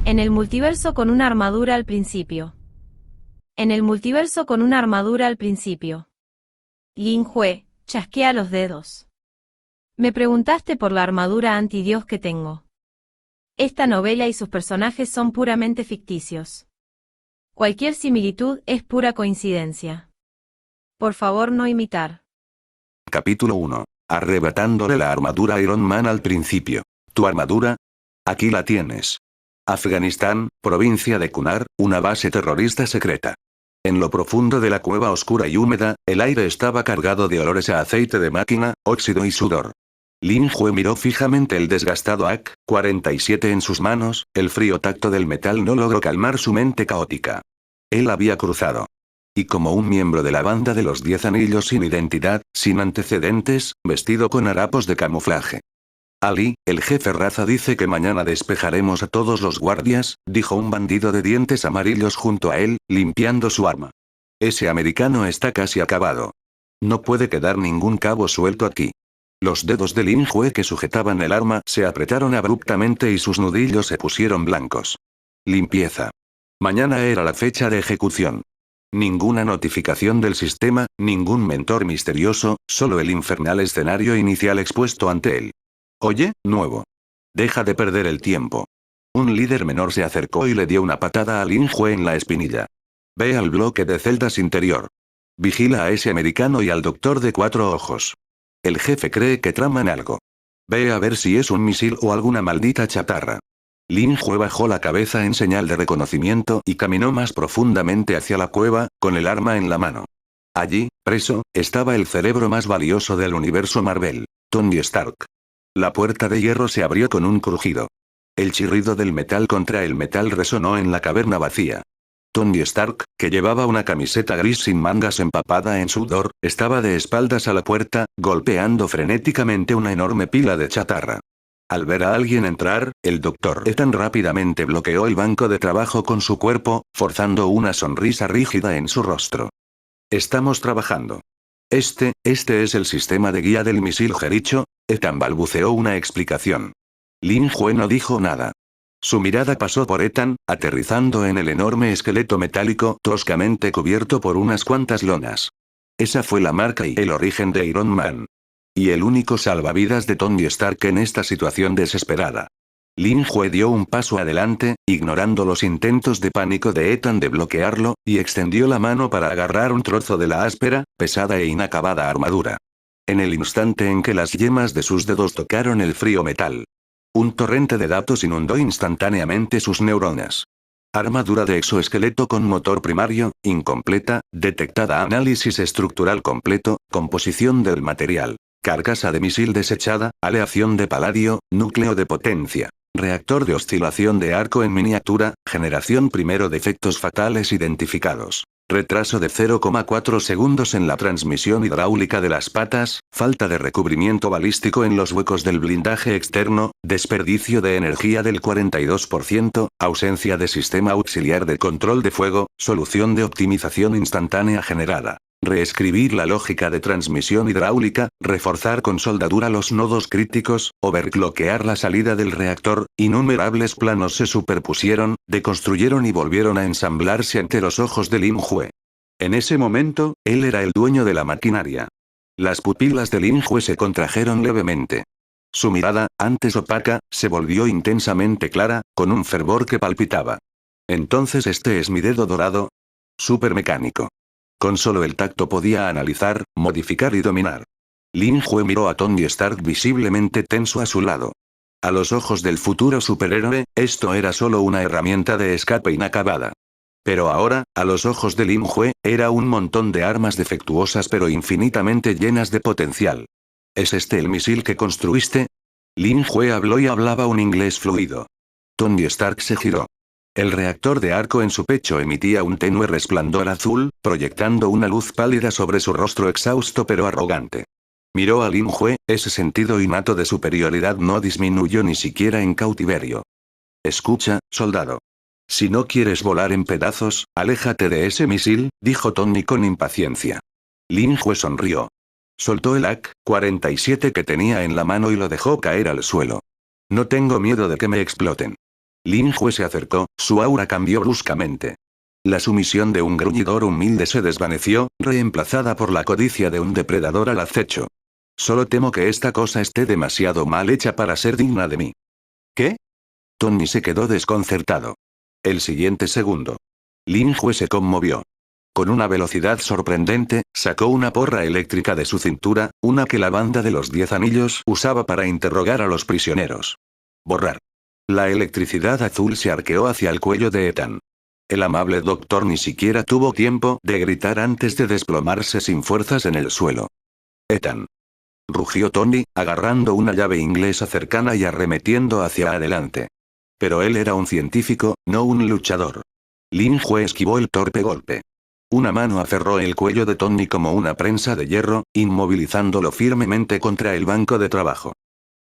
En el multiverso con una armadura al principio. En el multiverso con una armadura al principio. Lin Jue, chasquea los dedos. Me preguntaste por la armadura antidios que tengo. Esta novela y sus personajes son puramente ficticios. Cualquier similitud es pura coincidencia. Por favor, no imitar. Capítulo 1. Arrebatándole la armadura a Iron Man al principio. ¿Tu armadura? Aquí la tienes. Afganistán, provincia de Kunar, una base terrorista secreta. En lo profundo de la cueva oscura y húmeda, el aire estaba cargado de olores a aceite de máquina, óxido y sudor. Lin Jue miró fijamente el desgastado AK-47 en sus manos, el frío tacto del metal no logró calmar su mente caótica. Él había cruzado. Y como un miembro de la banda de los 10 anillos sin identidad, sin antecedentes, vestido con harapos de camuflaje. Ali, el jefe raza dice que mañana despejaremos a todos los guardias, dijo un bandido de dientes amarillos junto a él, limpiando su arma. Ese americano está casi acabado. No puede quedar ningún cabo suelto aquí. Los dedos de Lin Jue que sujetaban el arma se apretaron abruptamente y sus nudillos se pusieron blancos. Limpieza. Mañana era la fecha de ejecución. Ninguna notificación del sistema, ningún mentor misterioso, solo el infernal escenario inicial expuesto ante él. Oye, nuevo. Deja de perder el tiempo. Un líder menor se acercó y le dio una patada a Lin Jue en la espinilla. Ve al bloque de celdas interior. Vigila a ese americano y al doctor de 4 ojos. El jefe cree que traman algo. Ve a ver si es un misil o alguna maldita chatarra. Lin Jue bajó la cabeza en señal de reconocimiento y caminó más profundamente hacia la cueva, con el arma en la mano. Allí, preso, estaba el cerebro más valioso del universo Marvel, Tony Stark. La puerta de hierro se abrió con un crujido. El chirrido del metal contra el metal resonó en la caverna vacía. Tony Stark, que llevaba una camiseta gris sin mangas empapada en sudor, estaba de espaldas a la puerta, golpeando frenéticamente una enorme pila de chatarra. Al ver a alguien entrar, el Dr. Ethan rápidamente bloqueó el banco de trabajo con su cuerpo, forzando una sonrisa rígida en su rostro. Estamos trabajando. Este es el sistema de guía del misil Jericho. Ethan balbuceó una explicación. Lin Jue no dijo nada. Su mirada pasó por Ethan, aterrizando en el enorme esqueleto metálico toscamente cubierto por unas cuantas lonas. Esa fue la marca y el origen de Iron Man. Y el único salvavidas de Tony Stark en esta situación desesperada. Lin Jue dio un paso adelante, ignorando los intentos de pánico de Ethan de bloquearlo, y extendió la mano para agarrar un trozo de la áspera, pesada e inacabada armadura. En el instante en que las yemas de sus dedos tocaron el frío metal, un torrente de datos inundó instantáneamente sus neuronas. Armadura de exoesqueleto con motor primario, incompleta, detectada análisis estructural completo, composición del material, carcasa de misil desechada, aleación de paladio, núcleo de potencia, reactor de oscilación de arco en miniatura, generación primero de efectos fatales identificados. Retraso de 0,4 segundos en la transmisión hidráulica de las patas, falta de recubrimiento balístico en los huecos del blindaje externo, desperdicio de energía del 42%, ausencia de sistema auxiliar de control de fuego, solución de optimización instantánea generada. Reescribir la lógica de transmisión hidráulica, reforzar con soldadura los nodos críticos, overclockear la salida del reactor, innumerables planos se superpusieron, deconstruyeron y volvieron a ensamblarse ante los ojos de Lin Jue. En ese momento, él era el dueño de la maquinaria. Las pupilas de Lin Jue se contrajeron levemente. Su mirada, antes opaca, se volvió intensamente clara, con un fervor que palpitaba. Entonces este es mi dedo dorado. Supermecánico. Con solo el tacto podía analizar, modificar y dominar. Lin Jue miró a Tony Stark visiblemente tenso a su lado. A los ojos del futuro superhéroe, esto era solo una herramienta de escape inacabada. Pero ahora, a los ojos de Lin Jue, era un montón de armas defectuosas pero infinitamente llenas de potencial. ¿Es este el misil que construiste? Lin Jue habló y hablaba un inglés fluido. Tony Stark se giró. El reactor de arco en su pecho emitía un tenue resplandor azul, proyectando una luz pálida sobre su rostro exhausto pero arrogante. Miró a Lin Jue, ese sentido innato de superioridad no disminuyó ni siquiera en cautiverio. Escucha, soldado. Si no quieres volar en pedazos, aléjate de ese misil, dijo Tony con impaciencia. Lin Jue sonrió. Soltó el AK-47 que tenía en la mano y lo dejó caer al suelo. No tengo miedo de que me exploten. Lin Jue se acercó, su aura cambió bruscamente. La sumisión de un gruñidor humilde se desvaneció, reemplazada por la codicia de un depredador al acecho. Solo temo que esta cosa esté demasiado mal hecha para ser digna de mí. ¿Qué? Tony se quedó desconcertado. El siguiente segundo. Lin Jue se conmovió. Con una velocidad sorprendente, sacó una porra eléctrica de su cintura, una que la banda de los 10 anillos usaba para interrogar a los prisioneros. Borrar. La electricidad azul se arqueó hacia el cuello de Ethan. El amable doctor ni siquiera tuvo tiempo de gritar antes de desplomarse sin fuerzas en el suelo. Ethan. Rugió Tony, agarrando una llave inglesa cercana y arremetiendo hacia adelante. Pero él era un científico, no un luchador. Lin Jue esquivó el torpe golpe. Una mano aferró el cuello de Tony como una prensa de hierro, inmovilizándolo firmemente contra el banco de trabajo.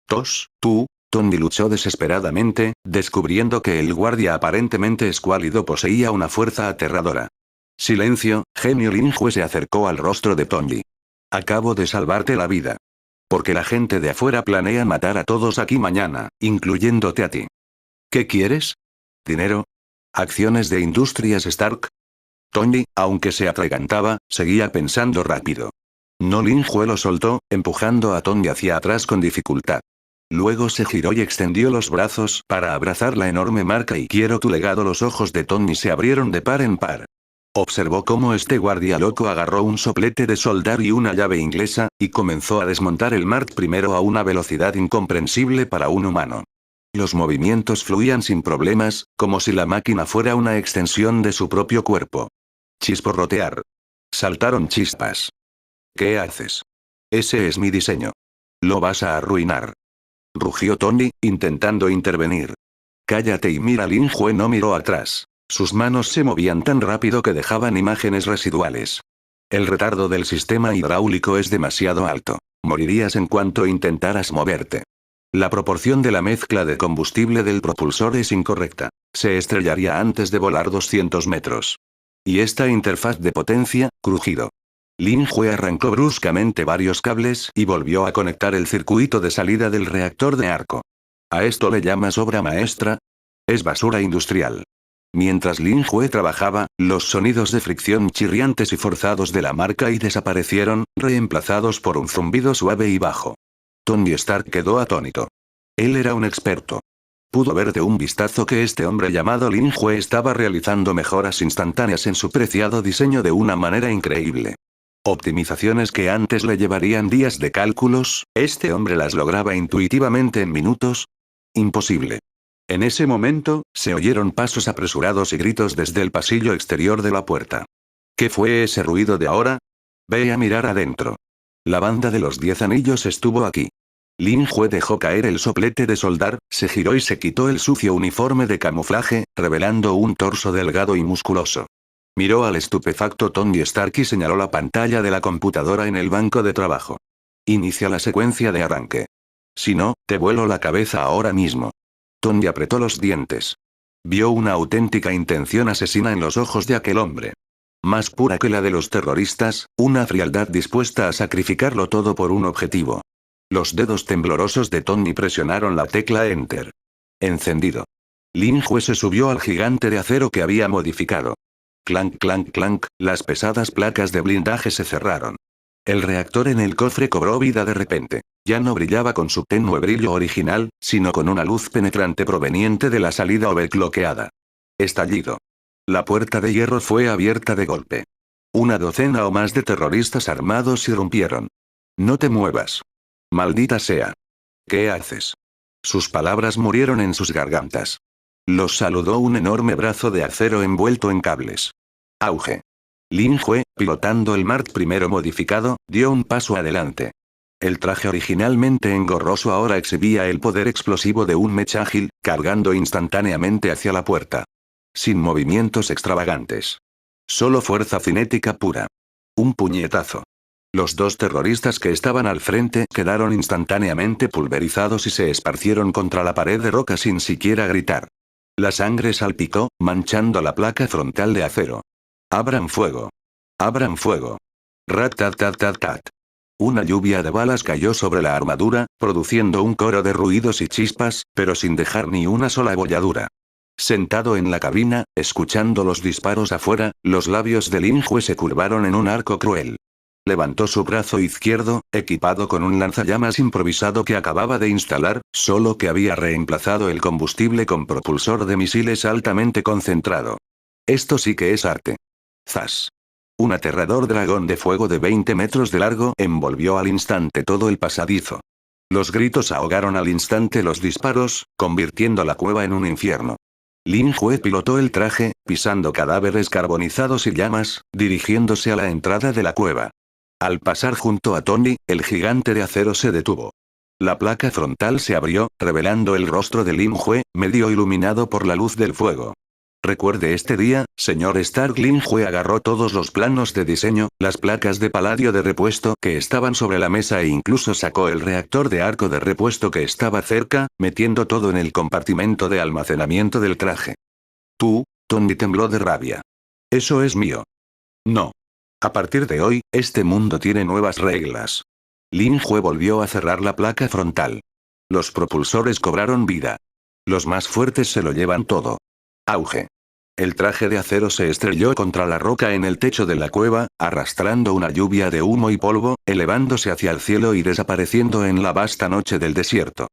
Tú. Tony luchó desesperadamente, descubriendo que el guardia aparentemente escuálido poseía una fuerza aterradora. Silencio, genio. Lin Jue se acercó al rostro de Tony. Acabo de salvarte la vida. Porque la gente de afuera planea matar a todos aquí mañana, incluyéndote a ti. ¿Qué quieres? ¿Dinero? ¿Acciones de Industrias Stark? Tony, aunque se atragantaba, seguía pensando rápido. No. Lin Jue lo soltó, empujando a Tony hacia atrás con dificultad. Luego se giró y extendió los brazos para abrazar la enorme marca y quiero tu legado. Los ojos de Tony se abrieron de par en par. Observó cómo este guardia loco agarró un soplete de soldar y una llave inglesa, y comenzó a desmontar el Mark I a una velocidad incomprensible para un humano. Los movimientos fluían sin problemas, como si la máquina fuera una extensión de su propio cuerpo. Chisporrotear. Saltaron chispas. ¿Qué haces? Ese es mi diseño. Lo vas a arruinar. Rugió Tony, intentando intervenir. Cállate y mira. Lin Jue no miró atrás. Sus manos se movían tan rápido que dejaban imágenes residuales. El retardo del sistema hidráulico es demasiado alto. Morirías en cuanto intentaras moverte. La proporción de la mezcla de combustible del propulsor es incorrecta. Se estrellaría antes de volar 200 metros. Y esta interfaz de potencia, crujido. Lin Jue arrancó bruscamente varios cables y volvió a conectar el circuito de salida del reactor de arco. ¿A esto le llamas obra maestra? Es basura industrial. Mientras Lin Jue trabajaba, los sonidos de fricción chirriantes y forzados de la marca y desaparecieron, reemplazados por un zumbido suave y bajo. Tony Stark quedó atónito. Él era un experto. Pudo ver de un vistazo que este hombre llamado Lin Jue estaba realizando mejoras instantáneas en su preciado diseño de una manera increíble. Optimizaciones que antes le llevarían días de cálculos, este hombre las lograba intuitivamente en minutos. Imposible. En ese momento, se oyeron pasos apresurados y gritos desde el pasillo exterior de la puerta. ¿Qué fue ese ruido de ahora? Ve a mirar adentro. La banda de los 10 anillos estuvo aquí. Lin Jue dejó caer el soplete de soldar, se giró y se quitó el sucio uniforme de camuflaje, revelando un torso delgado y musculoso. Miró al estupefacto Tony Stark y señaló la pantalla de la computadora en el banco de trabajo. Inicia la secuencia de arranque. Si no, te vuelo la cabeza ahora mismo. Tony apretó los dientes. Vio una auténtica intención asesina en los ojos de aquel hombre. Más pura que la de los terroristas, una frialdad dispuesta a sacrificarlo todo por un objetivo. Los dedos temblorosos de Tony presionaron la tecla Enter. Encendido. Lin Jue se subió al gigante de acero que había modificado. Clank, clank, clank, las pesadas placas de blindaje se cerraron. El reactor en el cofre cobró vida de repente. Ya no brillaba con su tenue brillo original, sino con una luz penetrante proveniente de la salida overclockeada. Estallido. La puerta de hierro fue abierta de golpe. Una docena o más de terroristas armados irrumpieron. No te muevas. Maldita sea. ¿Qué haces? Sus palabras murieron en sus gargantas. Los saludó un enorme brazo de acero envuelto en cables. Auge. Lin Jue, pilotando el Mark I modificado, dio un paso adelante. El traje originalmente engorroso ahora exhibía el poder explosivo de un mech ágil, cargando instantáneamente hacia la puerta. Sin movimientos extravagantes. Solo fuerza cinética pura. Un puñetazo. Los 2 terroristas que estaban al frente quedaron instantáneamente pulverizados y se esparcieron contra la pared de roca sin siquiera gritar. La sangre salpicó, manchando la placa frontal de acero. ¡Abran fuego! ¡Abran fuego! Rat-tat-tat-tat-tat. Una lluvia de balas cayó sobre la armadura, produciendo un coro de ruidos y chispas, pero sin dejar ni una sola bolladura. Sentado en la cabina, escuchando los disparos afuera, los labios de Lin Jue se curvaron en un arco cruel. Levantó su brazo izquierdo, equipado con un lanzallamas improvisado que acababa de instalar, solo que había reemplazado el combustible con propulsor de misiles altamente concentrado. Esto sí que es arte. ¡Zas! Un aterrador dragón de fuego de 20 metros de largo envolvió al instante todo el pasadizo. Los gritos ahogaron al instante los disparos, convirtiendo la cueva en un infierno. Lin Jue pilotó el traje, pisando cadáveres carbonizados y llamas, dirigiéndose a la entrada de la cueva. Al pasar junto a Tony, el gigante de acero se detuvo. La placa frontal se abrió, revelando el rostro de Lin Jue, medio iluminado por la luz del fuego. Recuerde este día, señor Stark. Lin Jue agarró todos los planos de diseño, las placas de paladio de repuesto que estaban sobre la mesa e incluso sacó el reactor de arco de repuesto que estaba cerca, metiendo todo en el compartimento de almacenamiento del traje. Tú, Tony tembló de rabia. Eso es mío. No. A partir de hoy, este mundo tiene nuevas reglas. Lin Jue volvió a cerrar la placa frontal. Los propulsores cobraron vida. Los más fuertes se lo llevan todo. Auge. El traje de acero se estrelló contra la roca en el techo de la cueva, arrastrando una lluvia de humo y polvo, elevándose hacia el cielo y desapareciendo en la vasta noche del desierto.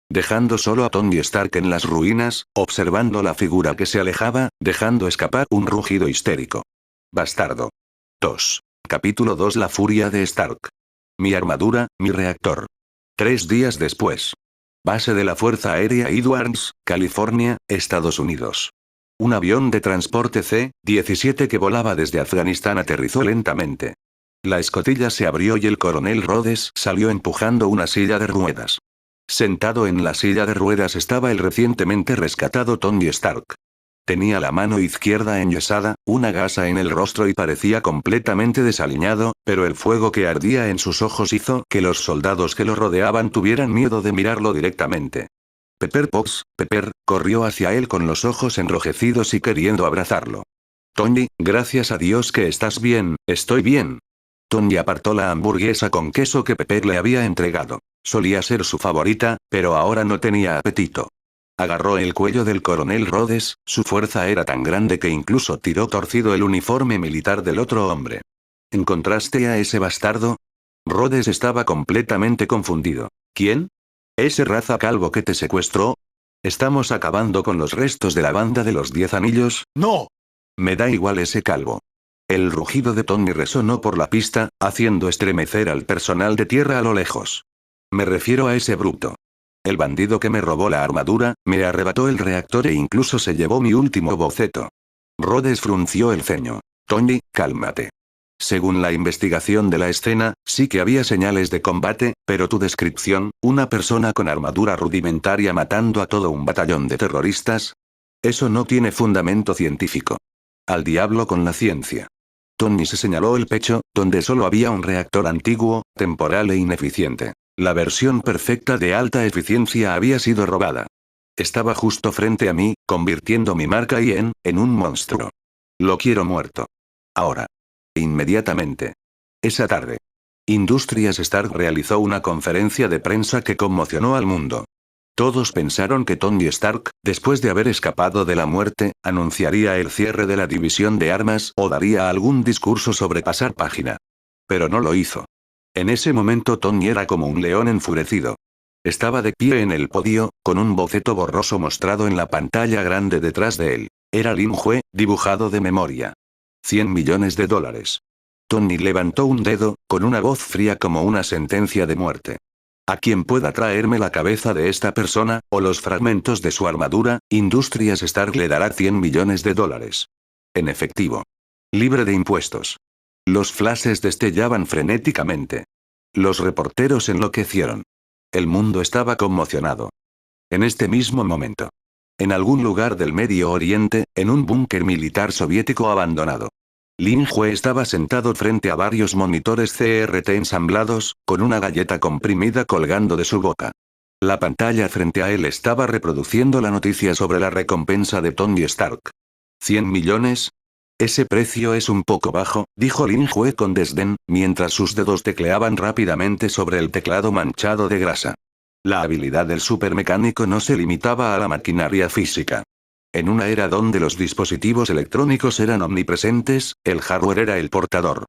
Dejando solo a Tony Stark en las ruinas, observando la figura que se alejaba, dejando escapar un rugido histérico. Bastardo. 2. Capítulo 2. La furia de Stark. Mi armadura, mi reactor. 3 días después. Base de la Fuerza Aérea Edwards, California, Estados Unidos. Un avión de transporte C-17 que volaba desde Afganistán aterrizó lentamente. La escotilla se abrió y el coronel Rhodes salió empujando una silla de ruedas. Sentado en la silla de ruedas estaba el recientemente rescatado Tony Stark. Tenía la mano izquierda enyesada, una gasa en el rostro y parecía completamente desaliñado, pero el fuego que ardía en sus ojos hizo que los soldados que lo rodeaban tuvieran miedo de mirarlo directamente. Pepper Potts, Pepper, corrió hacia él con los ojos enrojecidos y queriendo abrazarlo. Tony, gracias a Dios que estás bien, estoy bien. Tony apartó la hamburguesa con queso que Pepper le había entregado. Solía ser su favorita, pero ahora no tenía apetito. Agarró el cuello del coronel Rhodes, su fuerza era tan grande que incluso tiró torcido el uniforme militar del otro hombre. ¿Encontraste a ese bastardo? Rhodes estaba completamente confundido. ¿Quién? ¿Ese raza calvo que te secuestró? Estamos acabando con los restos de la banda de los 10 anillos. ¡No! Me da igual ese calvo. El rugido de Tony resonó por la pista, haciendo estremecer al personal de tierra a lo lejos. Me refiero a ese bruto. El bandido que me robó la armadura, me arrebató el reactor e incluso se llevó mi último boceto. Rhodes frunció el ceño. Tony, cálmate. Según la investigación de la escena, sí que había señales de combate, pero tu descripción, una persona con armadura rudimentaria matando a todo un batallón de terroristas. Eso no tiene fundamento científico. Al diablo con la ciencia. Tony se señaló el pecho, donde solo había un reactor antiguo, temporal e ineficiente. La versión perfecta de alta eficiencia había sido robada. Estaba justo frente a mí, convirtiendo mi marca en un monstruo. Lo quiero muerto. Ahora. Inmediatamente. Esa tarde. Industrias Stark realizó una conferencia de prensa que conmocionó al mundo. Todos pensaron que Tony Stark, después de haber escapado de la muerte, anunciaría el cierre de la división de armas o daría algún discurso sobre pasar página. Pero no lo hizo. En ese momento Tony era como un león enfurecido. Estaba de pie en el podio, con un boceto borroso mostrado en la pantalla grande detrás de él. Era Lin Jue, dibujado de memoria. $100 millones. Tony levantó un dedo, con una voz fría como una sentencia de muerte. A quien pueda traerme la cabeza de esta persona, o los fragmentos de su armadura, Industrias Stark le dará $100 millones. En efectivo. Libre de impuestos. Los flashes destellaban frenéticamente. Los reporteros enloquecieron. El mundo estaba conmocionado. En este mismo momento. En algún lugar del Medio Oriente, en un búnker militar soviético abandonado. Lin Jue estaba sentado frente a varios monitores CRT ensamblados, con una galleta comprimida colgando de su boca. La pantalla frente a él estaba reproduciendo la noticia sobre la recompensa de Tony Stark. ¿100 millones? Ese precio es un poco bajo, dijo Lin Jue con desdén, mientras sus dedos tecleaban rápidamente sobre el teclado manchado de grasa. La habilidad del supermecánico no se limitaba a la maquinaria física. En una era donde los dispositivos electrónicos eran omnipresentes, el hardware era el portador.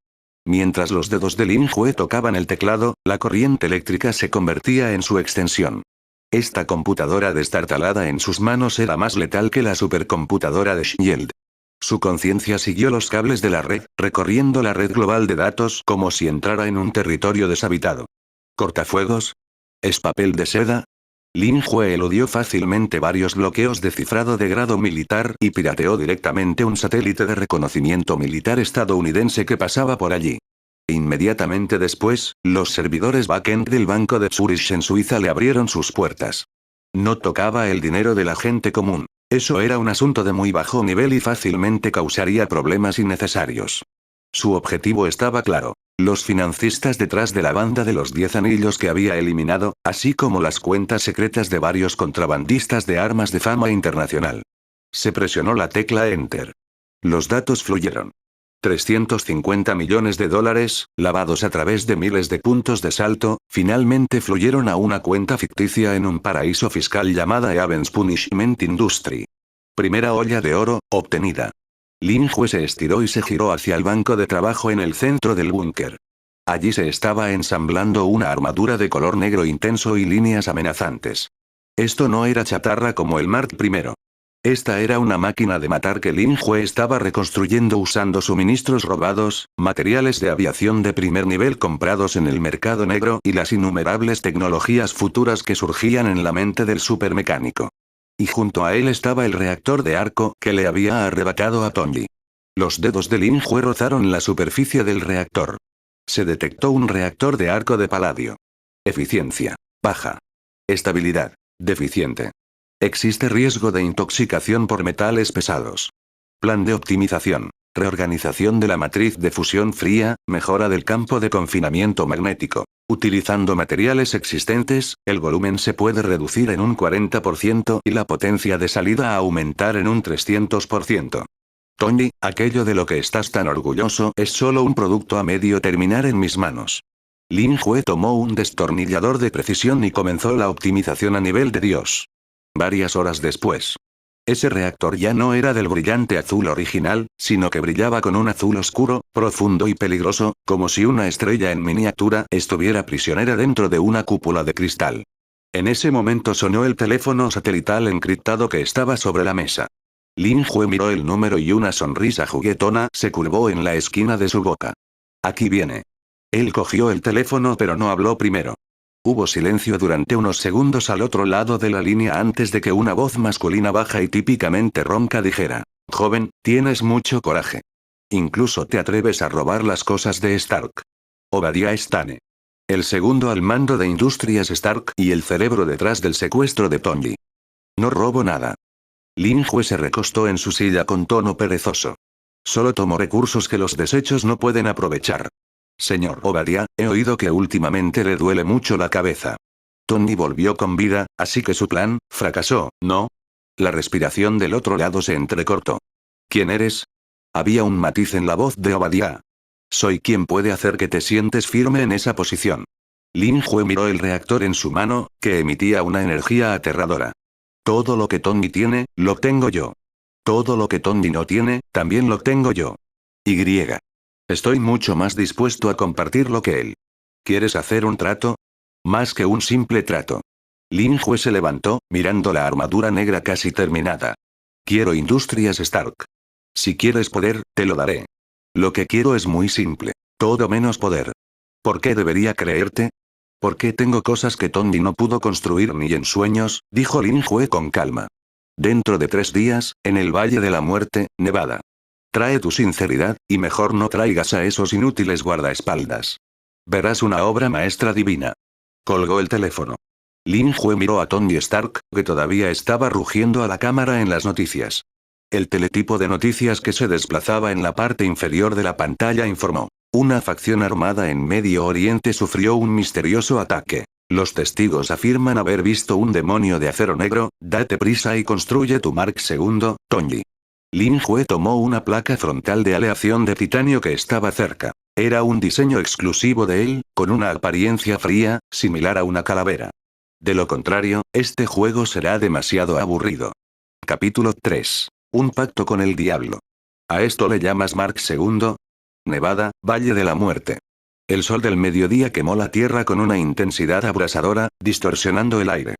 Mientras los dedos de Lin Jue tocaban el teclado, la corriente eléctrica se convertía en su extensión. Esta computadora destartalada en sus manos era más letal que la supercomputadora de Shield. Su conciencia siguió los cables de la red, recorriendo la red global de datos como si entrara en un territorio deshabitado. ¿Cortafuegos? ¿Es papel de seda? Lin Jue eludió fácilmente varios bloqueos de cifrado de grado militar y pirateó directamente un satélite de reconocimiento militar estadounidense que pasaba por allí. Inmediatamente después, los servidores backend del banco de Zurich en Suiza le abrieron sus puertas. No tocaba el dinero de la gente común. Eso era un asunto de muy bajo nivel y fácilmente causaría problemas innecesarios. Su objetivo estaba claro. Los financistas detrás de la banda de los 10 anillos que había eliminado, así como las cuentas secretas de varios contrabandistas de armas de fama internacional. Se presionó la tecla Enter. Los datos fluyeron. 350 millones de dólares, lavados a través de miles de puntos de salto, finalmente fluyeron a una cuenta ficticia en un paraíso fiscal llamada Evans Punishment Industry. Primera olla de oro, obtenida. Lin Jue se estiró y se giró hacia el banco de trabajo en el centro del búnker. Allí se estaba ensamblando una armadura de color negro intenso y líneas amenazantes. Esto no era chatarra como el Mark I. Esta era una máquina de matar que Lin Jue estaba reconstruyendo usando suministros robados, materiales de aviación de primer nivel comprados en el mercado negro y las innumerables tecnologías futuras que surgían en la mente del supermecánico. Y junto a él estaba el reactor de arco que le había arrebatado a Tony. Los dedos de Lin Jue rozaron la superficie del reactor. Se detectó un reactor de arco de paladio. Eficiencia. Baja. Estabilidad. Deficiente. Existe riesgo de intoxicación por metales pesados. Plan de optimización. Reorganización de la matriz de fusión fría, mejora del campo de confinamiento magnético. Utilizando materiales existentes, el volumen se puede reducir en un 40% y la potencia de salida a aumentar en un 300%. Tony, aquello de lo que estás tan orgulloso es solo un producto a medio terminar en mis manos. Lin Jue tomó un destornillador de precisión y comenzó la optimización a nivel de Dios. Varias horas después. Ese reactor ya no era del brillante azul original, sino que brillaba con un azul oscuro, profundo y peligroso, como si una estrella en miniatura estuviera prisionera dentro de una cúpula de cristal. En ese momento sonó el teléfono satelital encriptado que estaba sobre la mesa. Lin Jue miró el número y una sonrisa juguetona se curvó en la esquina de su boca. Aquí viene. Él cogió el teléfono pero no habló primero. Hubo silencio durante unos segundos al otro lado de la línea antes de que una voz masculina baja y típicamente ronca dijera: «Joven, tienes mucho coraje. Incluso te atreves a robar las cosas de Stark». Obadiah Stane. El segundo al mando de Industrias Stark y el cerebro detrás del secuestro de Tony. No robo nada. Lin Jue se recostó en su silla con tono perezoso. Solo tomo recursos que los desechos no pueden aprovechar. Señor Obadiah, he oído que últimamente le duele mucho la cabeza. Tony volvió con vida, así que su plan fracasó, ¿no? La respiración del otro lado se entrecortó. ¿Quién eres? Había un matiz en la voz de Obadiah. Soy quien puede hacer que te sientes firme en esa posición. Lin Jue miró el reactor en su mano, que emitía una energía aterradora. Todo lo que Tony tiene, lo tengo yo. Todo lo que Tony no tiene, también lo tengo yo. Y. Estoy mucho más dispuesto a compartirlo que él. ¿Quieres hacer un trato? Más que un simple trato. Lin Jue se levantó, mirando la armadura negra casi terminada. Quiero Industrias Stark. Si quieres poder, te lo daré. Lo que quiero es muy simple. Todo menos poder. ¿Por qué debería creerte? ¿Por qué tengo cosas que Tony no pudo construir ni en sueños?, dijo Lin Jue con calma. Dentro de 3 días, en el Valle de la Muerte, Nevada. Trae tu sinceridad, y mejor no traigas a esos inútiles guardaespaldas. Verás una obra maestra divina. Colgó el teléfono. Lin Jue miró a Tony Stark, que todavía estaba rugiendo a la cámara en las noticias. El teletipo de noticias que se desplazaba en la parte inferior de la pantalla informó. Una facción armada en Medio Oriente sufrió un misterioso ataque. Los testigos afirman haber visto un demonio de acero negro. Date prisa y construye tu Mark II, Tony. Lin Jue tomó una placa frontal de aleación de titanio que estaba cerca. Era un diseño exclusivo de él, con una apariencia fría, similar a una calavera. De lo contrario, este juego será demasiado aburrido. Capítulo 3. Un pacto con el diablo. ¿A esto le llamas Mark II? Nevada, Valle de la Muerte. El sol del mediodía quemó la tierra con una intensidad abrasadora, distorsionando el aire.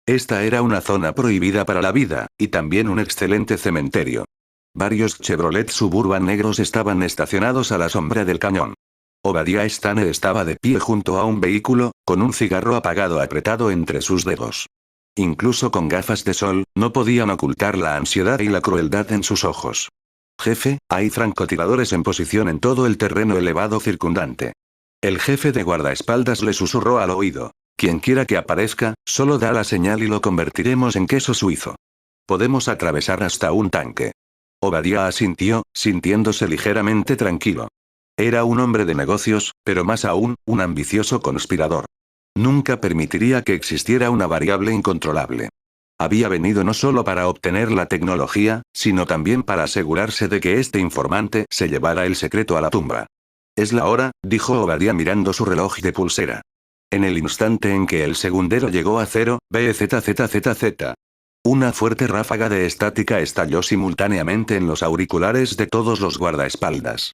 Esta era una zona prohibida para la vida, y también un excelente cementerio. Varios Chevrolet Suburban negros estaban estacionados a la sombra del cañón. Obadiah Stane estaba de pie junto a un vehículo, con un cigarro apagado apretado entre sus dedos. Incluso con gafas de sol, no podían ocultar la ansiedad y la crueldad en sus ojos. Jefe, hay francotiradores en posición en todo el terreno elevado circundante. El jefe de guardaespaldas le susurró al oído. Quien quiera que aparezca, solo da la señal y lo convertiremos en queso suizo. Podemos atravesar hasta un tanque. Obadiah asintió, sintiéndose ligeramente tranquilo. Era un hombre de negocios, pero más aún, un ambicioso conspirador. Nunca permitiría que existiera una variable incontrolable. Había venido no solo para obtener la tecnología, sino también para asegurarse de que este informante se llevara el secreto a la tumba. Es la hora, dijo Obadiah mirando su reloj de pulsera. En el instante en que el segundero llegó a 0, BZZZZ. Una fuerte ráfaga de estática estalló simultáneamente en los auriculares de todos los guardaespaldas.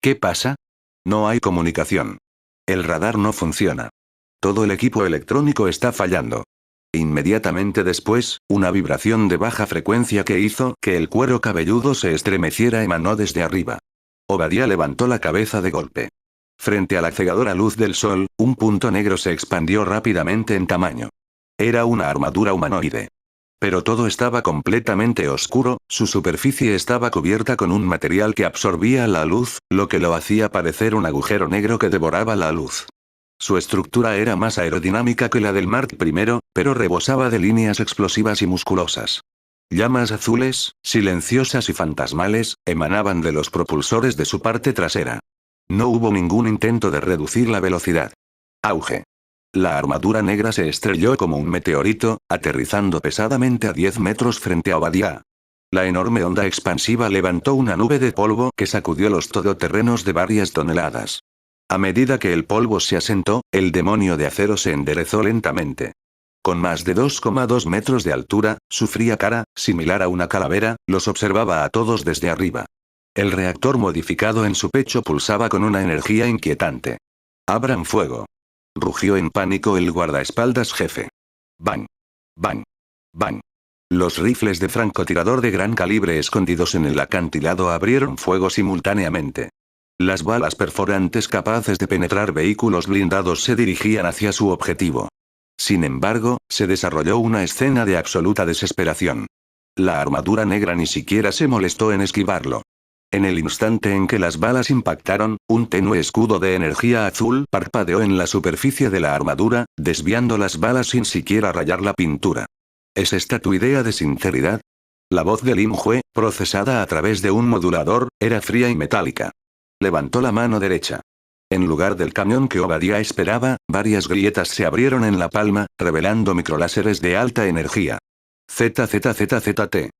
¿Qué pasa? No hay comunicación. El radar no funciona. Todo el equipo electrónico está fallando. Inmediatamente después, una vibración de baja frecuencia que hizo que el cuero cabelludo se estremeciera emanó desde arriba. Obadiah levantó la cabeza de golpe. Frente a la cegadora luz del sol, un punto negro se expandió rápidamente en tamaño. Era una armadura humanoide. Pero todo estaba completamente oscuro, su superficie estaba cubierta con un material que absorbía la luz, lo que lo hacía parecer un agujero negro que devoraba la luz. Su estructura era más aerodinámica que la del Mark I, pero rebosaba de líneas explosivas y musculosas. Llamas azules, silenciosas y fantasmales, emanaban de los propulsores de su parte trasera. No hubo ningún intento de reducir la velocidad. Auge. La armadura negra se estrelló como un meteorito, aterrizando pesadamente a 10 metros frente a Obadiah. La enorme onda expansiva levantó una nube de polvo que sacudió los todoterrenos de varias toneladas. A medida que el polvo se asentó, el demonio de acero se enderezó lentamente. Con más de 2,2 metros de altura, su fría cara, similar a una calavera, los observaba a todos desde arriba. El reactor modificado en su pecho pulsaba con una energía inquietante. «¡Abran fuego!», rugió en pánico el guardaespaldas jefe. «¡Bang! ¡Bang! ¡Bang!». Los rifles de francotirador de gran calibre escondidos en el acantilado abrieron fuego simultáneamente. Las balas perforantes capaces de penetrar vehículos blindados se dirigían hacia su objetivo. Sin embargo, se desarrolló una escena de absoluta desesperación. La armadura negra ni siquiera se molestó en esquivarlo. En el instante en que las balas impactaron, un tenue escudo de energía azul parpadeó en la superficie de la armadura, desviando las balas sin siquiera rayar la pintura. ¿Es esta tu idea de sinceridad? La voz de Lin Hue, procesada a través de un modulador, era fría y metálica. Levantó la mano derecha. En lugar del cañón que Obadiah esperaba, varias grietas se abrieron en la palma, revelando microláseres de alta energía. ZZZZT.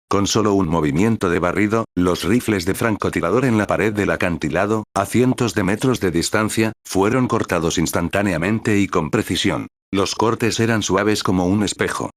Con solo un movimiento de barrido, los rifles de francotirador en la pared del acantilado, a cientos de metros de distancia, fueron cortados instantáneamente y con precisión. Los cortes eran suaves como un espejo.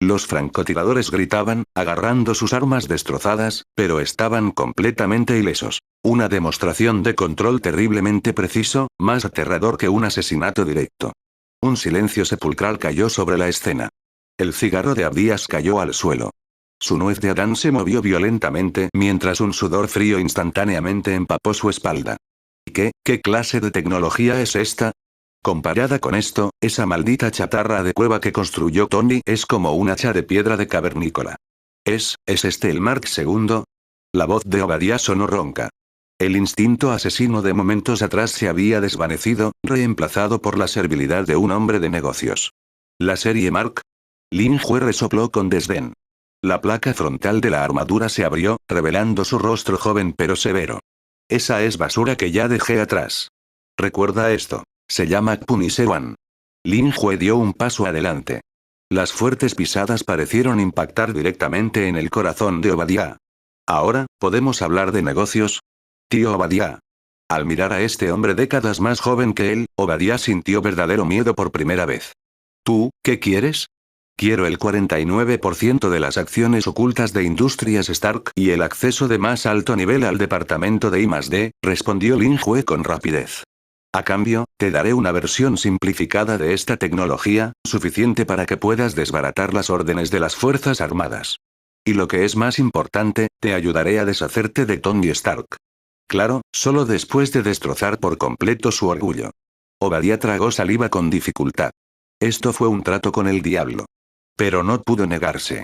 Los francotiradores gritaban, agarrando sus armas destrozadas, pero estaban completamente ilesos. Una demostración de control terriblemente preciso, más aterrador que un asesinato directo. Un silencio sepulcral cayó sobre la escena. El cigarro de Abdías cayó al suelo. Su nuez de Adán se movió violentamente mientras un sudor frío instantáneamente empapó su espalda. ¿Qué clase de tecnología es esta? Comparada con esto, esa maldita chatarra de cueva que construyó Tony es como un hacha de piedra de cavernícola. ¿Es este el Mark II? La voz de Obadiah sonó ronca. El instinto asesino de momentos atrás se había desvanecido, reemplazado por la servilidad de un hombre de negocios. ¿La serie Mark? Lin Hue resopló con desdén. La placa frontal de la armadura se abrió, revelando su rostro joven pero severo. Esa es basura que ya dejé atrás. Recuerda esto. Se llama Kpunisewan. Lin Hue dio un paso adelante. Las fuertes pisadas parecieron impactar directamente en el corazón de Obadiah. ¿Ahora, podemos hablar de negocios? Tío Obadiah. Al mirar a este hombre décadas más joven que él, Obadiah sintió verdadero miedo por primera vez. ¿Tú, qué quieres? Quiero el 49% de las acciones ocultas de Industrias Stark y el acceso de más alto nivel al departamento de I+D, respondió Lin Jue con rapidez. A cambio, te daré una versión simplificada de esta tecnología, suficiente para que puedas desbaratar las órdenes de las Fuerzas Armadas. Y lo que es más importante, te ayudaré a deshacerte de Tony Stark. Claro, solo después de destrozar por completo su orgullo. Obadiah tragó saliva con dificultad. Esto fue un trato con el diablo. Pero no pudo negarse.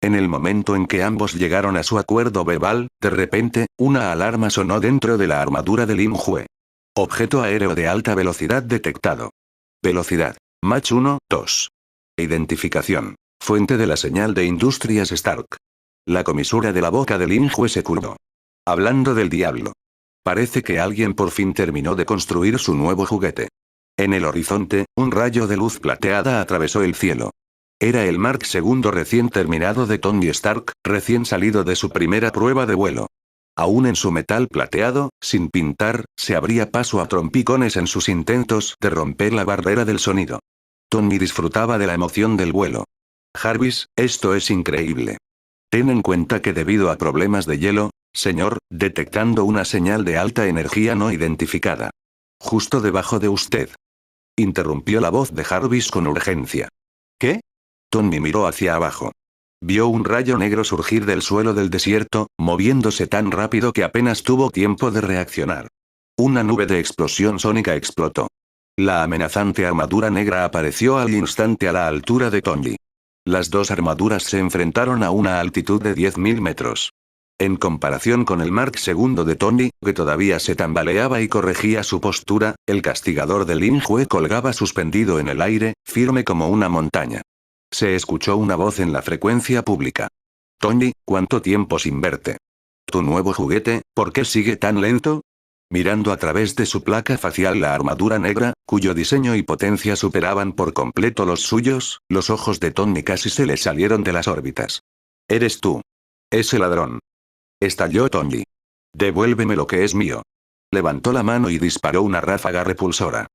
En el momento en que ambos llegaron a su acuerdo verbal, de repente, una alarma sonó dentro de la armadura de Lin Jue. Objeto aéreo de alta velocidad detectado. Velocidad. Mach 1, 2. Identificación. Fuente de la señal de Industrias Stark. La comisura de la boca de Lin Jue se curvó. Hablando del diablo. Parece que alguien por fin terminó de construir su nuevo juguete. En el horizonte, un rayo de luz plateada atravesó el cielo. Era el Mark II recién terminado de Tony Stark, recién salido de su primera prueba de vuelo. Aún en su metal plateado, sin pintar, se abría paso a trompicones en sus intentos de romper la barrera del sonido. Tony disfrutaba de la emoción del vuelo. Jarvis, esto es increíble. Ten en cuenta que debido a problemas de hielo, señor, detectando una señal de alta energía no identificada. Justo debajo de usted. Interrumpió la voz de Jarvis con urgencia. ¿Qué? Tony miró hacia abajo. Vio un rayo negro surgir del suelo del desierto, moviéndose tan rápido que apenas tuvo tiempo de reaccionar. Una nube de explosión sónica explotó. La amenazante armadura negra apareció al instante a la altura de Tony. Las dos armaduras se enfrentaron a una altitud de 10.000 metros. En comparación con el Mark II de Tony, que todavía se tambaleaba y corregía su postura, el castigador de Lin Jue colgaba suspendido en el aire, firme como una montaña. Se escuchó una voz en la frecuencia pública. Tony, ¿cuánto tiempo sin verte? ¿Tu nuevo juguete, por qué sigue tan lento? Mirando a través de su placa facial la armadura negra, cuyo diseño y potencia superaban por completo los suyos, los ojos de Tony casi se le salieron de las órbitas. Eres tú. Ese ladrón. Estalló Tony. Devuélveme lo que es mío. Levantó la mano y disparó una ráfaga repulsora.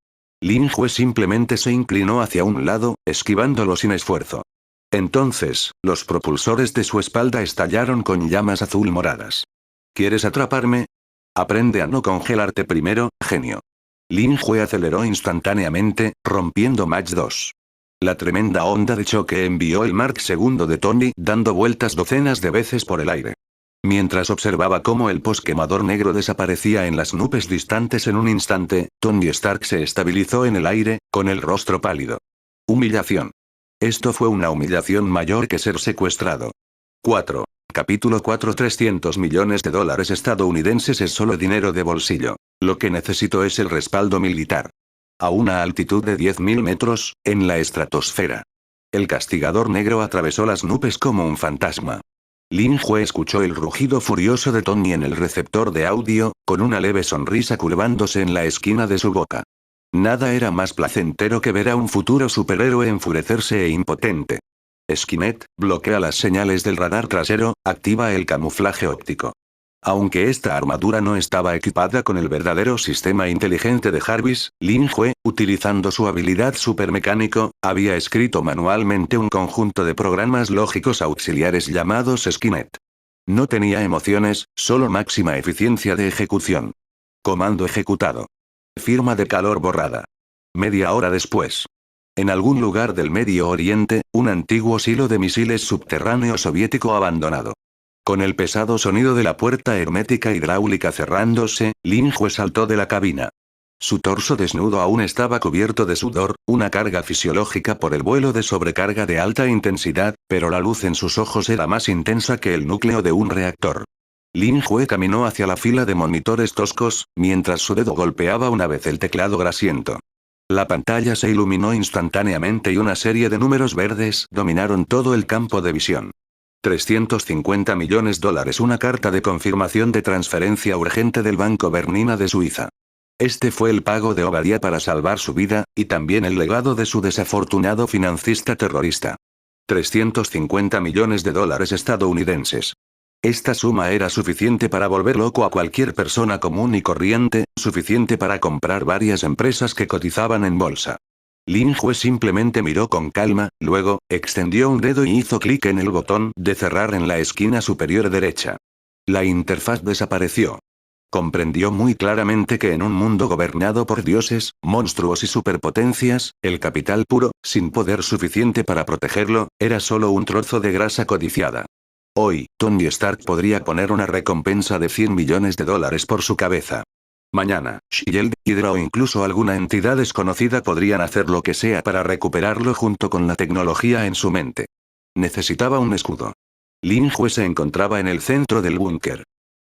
Lin Jue simplemente se inclinó hacia un lado, esquivándolo sin esfuerzo. Entonces, los propulsores de su espalda estallaron con llamas azul moradas. ¿Quieres atraparme? Aprende a no congelarte primero, genio. Lin Jue aceleró instantáneamente, rompiendo Mach 2. La tremenda onda de choque envió el Mark II de Tony dando vueltas docenas de veces por el aire. Mientras observaba cómo el posquemador negro desaparecía en las nubes distantes en un instante, Tony Stark se estabilizó en el aire, con el rostro pálido. Humillación. Esto fue una humillación mayor que ser secuestrado. 4. Capítulo 4. $300 millones estadounidenses es solo dinero de bolsillo. Lo que necesito es el respaldo militar. A una altitud de 10.000 metros, en la estratosfera. El castigador negro atravesó las nubes como un fantasma. Lin Jue escuchó el rugido furioso de Tony en el receptor de audio, con una leve sonrisa curvándose en la esquina de su boca. Nada era más placentero que ver a un futuro superhéroe enfurecerse e impotente. Skynet, bloquea las señales del radar trasero, activa el camuflaje óptico. Aunque esta armadura no estaba equipada con el verdadero sistema inteligente de Jarvis, Lin Jue, utilizando su habilidad supermecánico, había escrito manualmente un conjunto de programas lógicos auxiliares llamados Skynet. No tenía emociones, solo máxima eficiencia de ejecución. Comando ejecutado. Firma de calor borrada. Media hora después. En algún lugar del Medio Oriente, un antiguo silo de misiles subterráneo soviético abandonado. Con el pesado sonido de la puerta hermética hidráulica cerrándose, Lin Jue saltó de la cabina. Su torso desnudo aún estaba cubierto de sudor, una carga fisiológica por el vuelo de sobrecarga de alta intensidad, pero la luz en sus ojos era más intensa que el núcleo de un reactor. Lin Jue caminó hacia la fila de monitores toscos, mientras su dedo golpeaba una vez el teclado grasiento. La pantalla se iluminó instantáneamente y una serie de números verdes dominaron todo el campo de visión. $350 millones, una carta de confirmación de transferencia urgente del Banco Bernina de Suiza. Este fue el pago de Obadiah para salvar su vida, y también el legado de su desafortunado financista terrorista. $350 millones estadounidenses. Esta suma era suficiente para volver loco a cualquier persona común y corriente, suficiente para comprar varias empresas que cotizaban en bolsa. Lin Jue simplemente miró con calma, luego, extendió un dedo y hizo clic en el botón de cerrar en la esquina superior derecha. La interfaz desapareció. Comprendió muy claramente que en un mundo gobernado por dioses, monstruos y superpotencias, el capital puro, sin poder suficiente para protegerlo, era solo un trozo de grasa codiciada. Hoy, Tony Stark podría poner una recompensa de $100 millones por su cabeza. Mañana, Shield, Hydra o incluso alguna entidad desconocida podrían hacer lo que sea para recuperarlo junto con la tecnología en su mente. Necesitaba un escudo. Lin Jue se encontraba en el centro del búnker.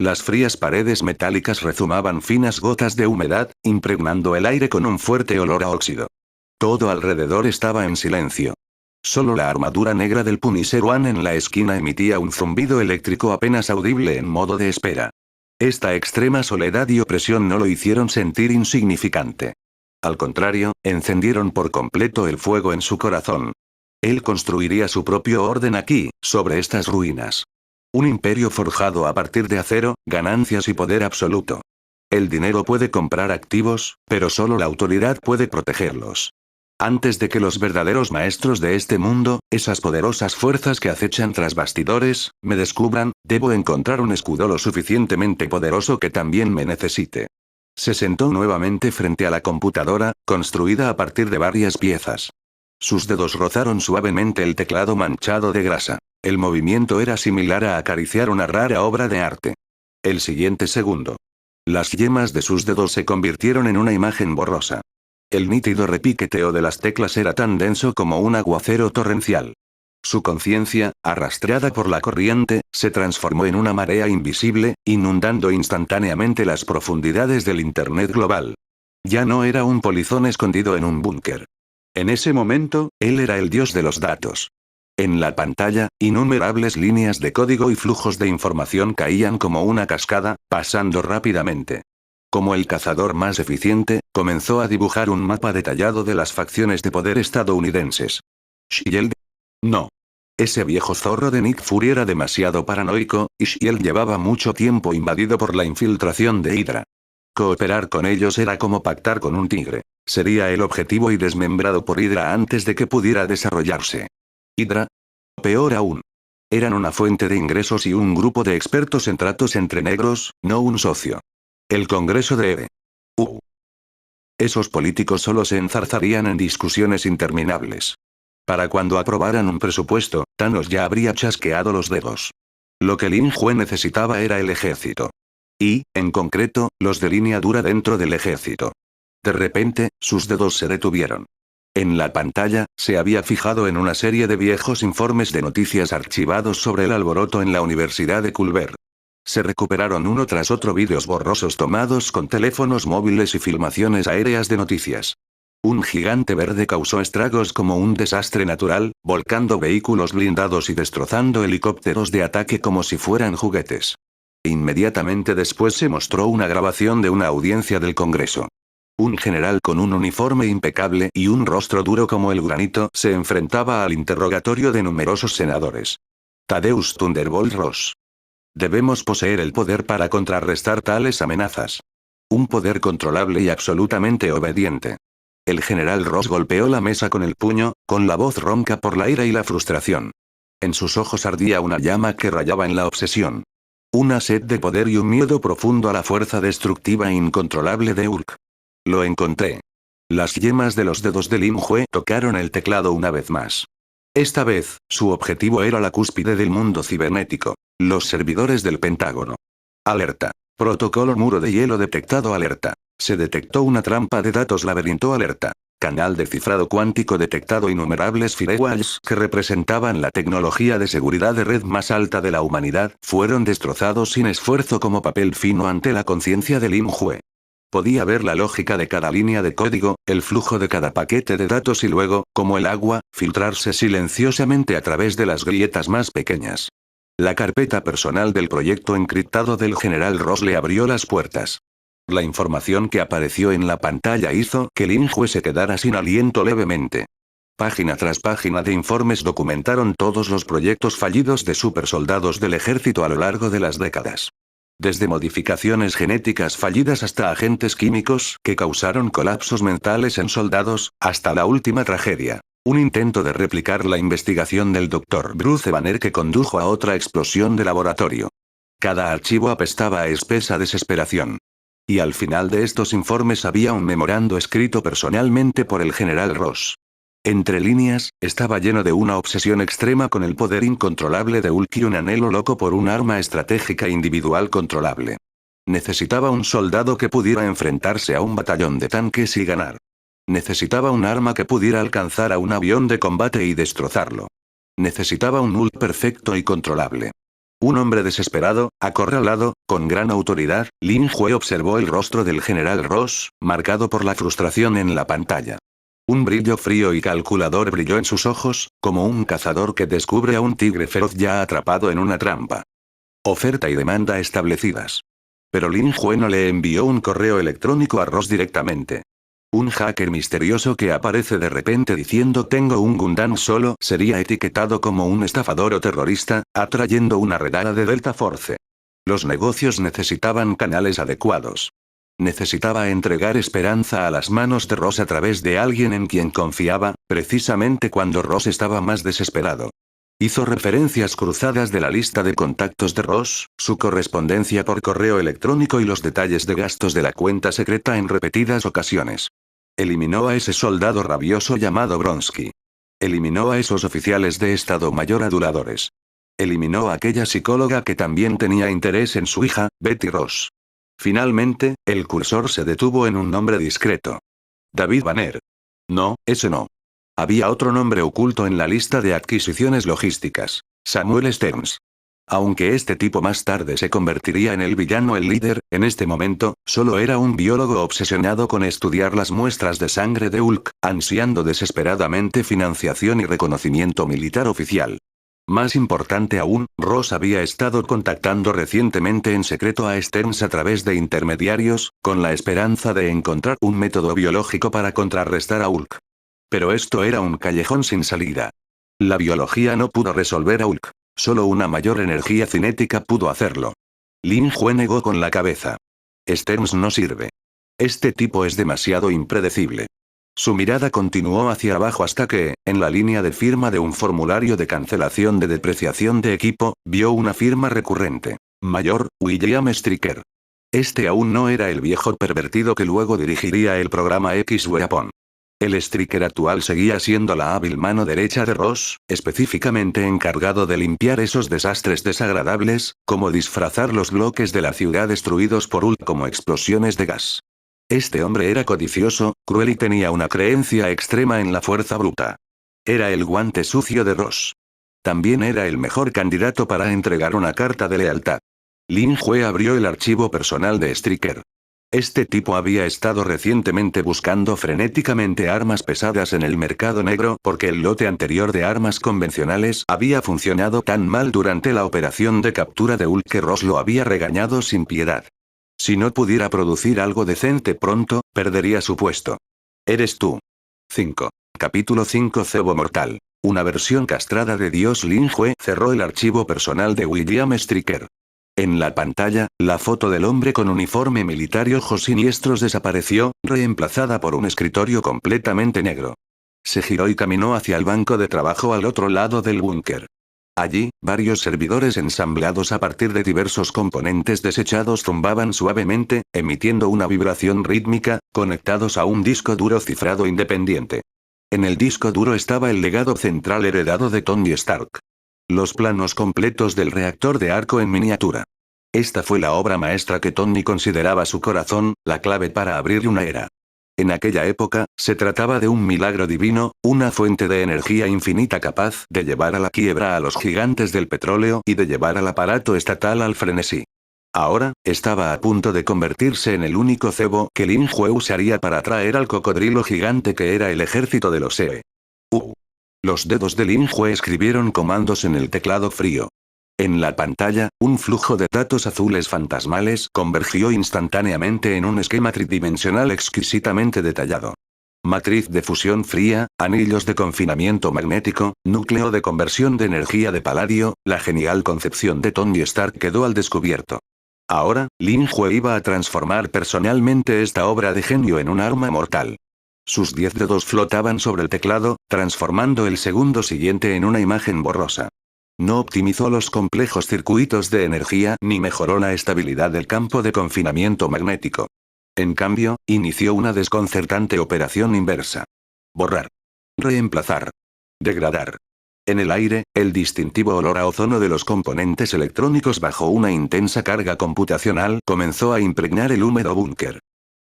Las frías paredes metálicas rezumaban finas gotas de humedad, impregnando el aire con un fuerte olor a óxido. Todo alrededor estaba en silencio. Solo la armadura negra del Punisher One en la esquina emitía un zumbido eléctrico apenas audible en modo de espera. Esta extrema soledad y opresión no lo hicieron sentir insignificante. Al contrario, encendieron por completo el fuego en su corazón. Él construiría su propio orden aquí, sobre estas ruinas. Un imperio forjado a partir de acero, ganancias y poder absoluto. El dinero puede comprar activos, pero solo la autoridad puede protegerlos. Antes de que los verdaderos maestros de este mundo, esas poderosas fuerzas que acechan tras bastidores, me descubran, debo encontrar un escudo lo suficientemente poderoso que también me necesite. Se sentó nuevamente frente a la computadora, construida a partir de varias piezas. Sus dedos rozaron suavemente el teclado manchado de grasa. El movimiento era similar a acariciar una rara obra de arte. El siguiente segundo. Las yemas de sus dedos se convirtieron en una imagen borrosa. El nítido repiqueteo de las teclas era tan denso como un aguacero torrencial. Su conciencia, arrastrada por la corriente, se transformó en una marea invisible, inundando instantáneamente las profundidades del Internet global. Ya no era un polizón escondido en un búnker. En ese momento, él era el dios de los datos. En la pantalla, innumerables líneas de código y flujos de información caían como una cascada, pasando rápidamente. Como el cazador más eficiente, comenzó a dibujar un mapa detallado de las facciones de poder estadounidenses. Shield. No. Ese viejo zorro de Nick Fury era demasiado paranoico, y Shield llevaba mucho tiempo invadido por la infiltración de Hydra. Cooperar con ellos era como pactar con un tigre. Sería el objetivo y desmembrado por Hydra antes de que pudiera desarrollarse. Hydra. Peor aún. Eran una fuente de ingresos y un grupo de expertos en tratos entre negros, no un socio. El Congreso de Eve. Esos políticos solo se enzarzarían en discusiones interminables. Para cuando aprobaran un presupuesto, Thanos ya habría chasqueado los dedos. Lo que Lin Jue necesitaba era el ejército. Y, en concreto, los de línea dura dentro del ejército. De repente, sus dedos se detuvieron. En la pantalla, se había fijado en una serie de viejos informes de noticias archivados sobre el alboroto en la Universidad de Culver. Se recuperaron uno tras otro vídeos borrosos tomados con teléfonos móviles y filmaciones aéreas de noticias. Un gigante verde causó estragos como un desastre natural, volcando vehículos blindados y destrozando helicópteros de ataque como si fueran juguetes. Inmediatamente después se mostró una grabación de una audiencia del Congreso. Un general con un uniforme impecable y un rostro duro como el granito se enfrentaba al interrogatorio de numerosos senadores. Thaddeus Thunderbolt Ross. Debemos poseer el poder para contrarrestar tales amenazas. Un poder controlable y absolutamente obediente. El general Ross golpeó la mesa con el puño, con la voz ronca por la ira y la frustración. En sus ojos ardía una llama que rayaba en la obsesión. Una sed de poder y un miedo profundo a la fuerza destructiva e incontrolable de Hulk. Lo encontré. Las yemas de los dedos de Lin Jue tocaron el teclado una vez más. Esta vez, su objetivo era la cúspide del mundo cibernético. Los servidores del Pentágono. Alerta. Protocolo muro de hielo detectado. Alerta. Se detectó una trampa de datos laberinto. Alerta. Canal de cifrado cuántico detectado. Innumerables firewalls que representaban la tecnología de seguridad de red más alta de la humanidad fueron destrozados sin esfuerzo como papel fino ante la conciencia de Lin Jue. Podía ver la lógica de cada línea de código, el flujo de cada paquete de datos y luego, como el agua, filtrarse silenciosamente a través de las grietas más pequeñas. La carpeta personal del proyecto encriptado del general Ross le abrió las puertas. La información que apareció en la pantalla hizo que Lin Jue se quedara sin aliento levemente. Página tras página de informes documentaron todos los proyectos fallidos de supersoldados del ejército a lo largo de las décadas. Desde modificaciones genéticas fallidas hasta agentes químicos que causaron colapsos mentales en soldados, hasta la última tragedia. Un intento de replicar la investigación del Dr. Bruce Banner que condujo a otra explosión de laboratorio. Cada archivo apestaba a espesa desesperación. Y al final de estos informes había un memorando escrito personalmente por el general Ross. Entre líneas, estaba lleno de una obsesión extrema con el poder incontrolable de Hulk y un anhelo loco por un arma estratégica individual controlable. Necesitaba un soldado que pudiera enfrentarse a un batallón de tanques y ganar. Necesitaba un arma que pudiera alcanzar a un avión de combate y destrozarlo. Necesitaba un Hulk perfecto y controlable. Un hombre desesperado, acorralado, con gran autoridad. Lin Jue observó el rostro del general Ross, marcado por la frustración en la pantalla. Un brillo frío y calculador brilló en sus ojos, como un cazador que descubre a un tigre feroz ya atrapado en una trampa. Oferta y demanda establecidas. Pero Lin Jue no le envió un correo electrónico a Ross directamente. Un hacker misterioso que aparece de repente diciendo tengo un Gundam solo sería etiquetado como un estafador o terrorista, atrayendo una redada de Delta Force. Los negocios necesitaban canales adecuados. Necesitaba entregar esperanza a las manos de Ross a través de alguien en quien confiaba, precisamente cuando Ross estaba más desesperado. Hizo referencias cruzadas de la lista de contactos de Ross, su correspondencia por correo electrónico y los detalles de gastos de la cuenta secreta en repetidas ocasiones. Eliminó a ese soldado rabioso llamado Bronsky. Eliminó a esos oficiales de Estado Mayor aduladores. Eliminó a aquella psicóloga que también tenía interés en su hija, Betty Ross. Finalmente, el cursor se detuvo en un nombre discreto. David Banner. No, ese no. Había otro nombre oculto en la lista de adquisiciones logísticas. Samuel Stearns. Aunque este tipo más tarde se convertiría en el villano el líder, en este momento, solo era un biólogo obsesionado con estudiar las muestras de sangre de Hulk, ansiando desesperadamente financiación y reconocimiento militar oficial. Más importante aún, Ross había estado contactando recientemente en secreto a Stearns a través de intermediarios, con la esperanza de encontrar un método biológico para contrarrestar a Hulk. Pero esto era un callejón sin salida. La biología no pudo resolver a Hulk. Solo una mayor energía cinética pudo hacerlo. Lin Jue negó con la cabeza. Stearns no sirve. Este tipo es demasiado impredecible. Su mirada continuó hacia abajo hasta que, en la línea de firma de un formulario de cancelación de depreciación de equipo, vio una firma recurrente. Mayor, William Stryker. Este aún no era el viejo pervertido que luego dirigiría el programa X-Weapon. El Stryker actual seguía siendo la hábil mano derecha de Ross, específicamente encargado de limpiar esos desastres desagradables, como disfrazar los bloques de la ciudad destruidos por Hulk como explosiones de gas. Este hombre era codicioso, cruel y tenía una creencia extrema en la fuerza bruta. Era el guante sucio de Ross. También era el mejor candidato para entregar una carta de lealtad. Lin Jue abrió el archivo personal de Stryker. Este tipo había estado recientemente buscando frenéticamente armas pesadas en el mercado negro porque el lote anterior de armas convencionales había funcionado tan mal durante la operación de captura de Hulk que Ross lo había regañado sin piedad. Si no pudiera producir algo decente pronto, perdería su puesto. Eres tú. 5. Capítulo 5 Cebo Mortal. Una versión castrada de Dios. Lin Jue cerró el archivo personal de William Stryker. En la pantalla, la foto del hombre con uniforme militar y ojos siniestros desapareció, reemplazada por un escritorio completamente negro. Se giró y caminó hacia el banco de trabajo al otro lado del búnker. Allí, varios servidores ensamblados a partir de diversos componentes desechados zumbaban suavemente, emitiendo una vibración rítmica, conectados a un disco duro cifrado independiente. En el disco duro estaba el legado central heredado de Tony Stark. Los planos completos del reactor de arco en miniatura. Esta fue la obra maestra que Tony consideraba su corazón, la clave para abrir una era. En aquella época, se trataba de un milagro divino, una fuente de energía infinita capaz de llevar a la quiebra a los gigantes del petróleo y de llevar al aparato estatal al frenesí. Ahora, estaba a punto de convertirse en el único cebo que Lin Jue usaría para atraer al cocodrilo gigante que era el ejército de los EE. Los dedos de Lin Jue escribieron comandos en el teclado frío. En la pantalla, un flujo de datos azules fantasmales convergió instantáneamente en un esquema tridimensional exquisitamente detallado. Matriz de fusión fría, anillos de confinamiento magnético, núcleo de conversión de energía de paladio, la genial concepción de Tony Stark quedó al descubierto. Ahora, Lin Jue iba a transformar personalmente esta obra de genio en un arma mortal. Sus 10 dedos flotaban sobre el teclado, transformando el segundo siguiente en una imagen borrosa. No optimizó los complejos circuitos de energía ni mejoró la estabilidad del campo de confinamiento magnético. En cambio, inició una desconcertante operación inversa. Borrar. Reemplazar. Degradar. En el aire, el distintivo olor a ozono de los componentes electrónicos bajo una intensa carga computacional comenzó a impregnar el húmedo búnker.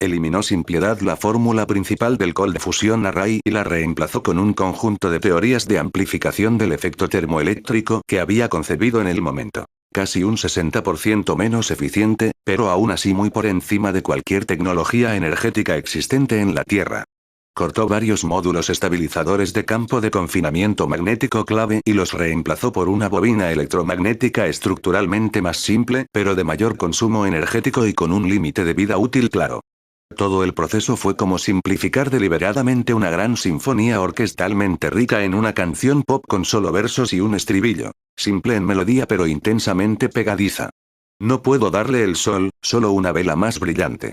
Eliminó sin piedad la fórmula principal del Cold Fusion Array y la reemplazó con un conjunto de teorías de amplificación del efecto termoeléctrico que había concebido en el momento. Casi un 60% menos eficiente, pero aún así muy por encima de cualquier tecnología energética existente en la Tierra. Cortó varios módulos estabilizadores de campo de confinamiento magnético clave y los reemplazó por una bobina electromagnética estructuralmente más simple, pero de mayor consumo energético y con un límite de vida útil claro. Todo el proceso fue como simplificar deliberadamente una gran sinfonía orquestalmente rica en una canción pop con solo versos y un estribillo. Simple en melodía pero intensamente pegadiza. No puedo darle el sol, solo una vela más brillante.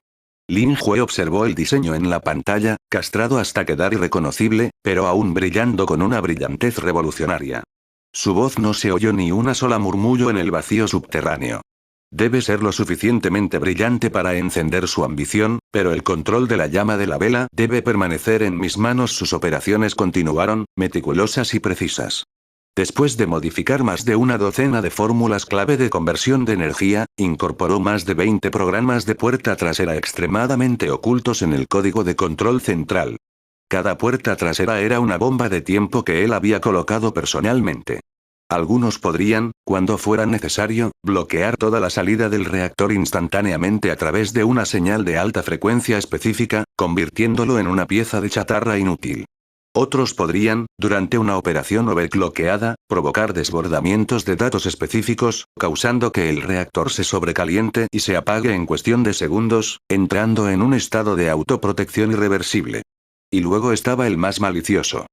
Lin Jue observó el diseño en la pantalla, castrado hasta quedar irreconocible, pero aún brillando con una brillantez revolucionaria. Su voz no se oyó ni una sola murmullo en el vacío subterráneo. Debe ser lo suficientemente brillante para encender su ambición, pero el control de la llama de la vela debe permanecer en mis manos. Sus operaciones continuaron, meticulosas y precisas. Después de modificar más de una docena de fórmulas clave de conversión de energía, incorporó más de 20 programas de puerta trasera extremadamente ocultos en el código de control central. Cada puerta trasera era una bomba de tiempo que él había colocado personalmente. Algunos podrían, cuando fuera necesario, bloquear toda la salida del reactor instantáneamente a través de una señal de alta frecuencia específica, convirtiéndolo en una pieza de chatarra inútil. Otros podrían, durante una operación overclockeada, provocar desbordamientos de datos específicos, causando que el reactor se sobrecaliente y se apague en cuestión de segundos, entrando en un estado de autoprotección irreversible. Y luego estaba el más malicioso.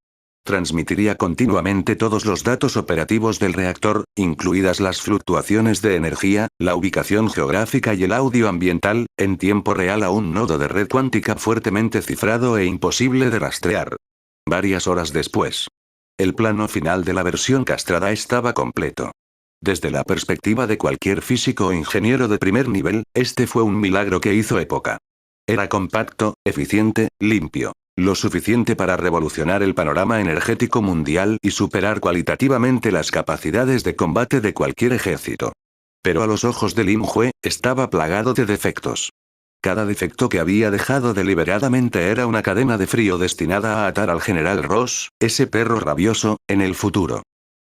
Transmitiría continuamente todos los datos operativos del reactor, incluidas las fluctuaciones de energía, la ubicación geográfica y el audio ambiental, en tiempo real a un nodo de red cuántica fuertemente cifrado e imposible de rastrear. Varias horas después. El plano final de la versión castrada estaba completo. Desde la perspectiva de cualquier físico o ingeniero de primer nivel, este fue un milagro que hizo época. Era compacto, eficiente, limpio. Lo suficiente para revolucionar el panorama energético mundial y superar cualitativamente las capacidades de combate de cualquier ejército. Pero a los ojos de Lin Jue, estaba plagado de defectos. Cada defecto que había dejado deliberadamente era una cadena de frío destinada a atar al general Ross, ese perro rabioso, en el futuro.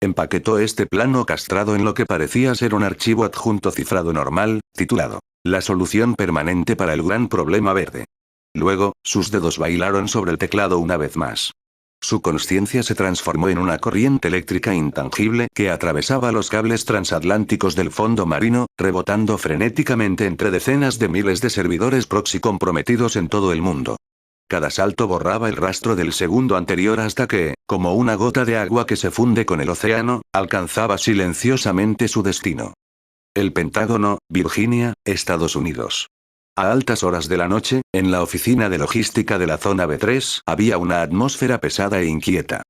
Empaquetó este plano castrado en lo que parecía ser un archivo adjunto cifrado normal, titulado La solución permanente para el gran problema verde. Luego, sus dedos bailaron sobre el teclado una vez más. Su consciencia se transformó en una corriente eléctrica intangible que atravesaba los cables transatlánticos del fondo marino, rebotando frenéticamente entre decenas de miles de servidores proxy comprometidos en todo el mundo. Cada salto borraba el rastro del segundo anterior hasta que, como una gota de agua que se funde con el océano, alcanzaba silenciosamente su destino. El Pentágono, Virginia, Estados Unidos. A altas horas de la noche, en la oficina de logística de la zona B3, había una atmósfera pesada e inquieta.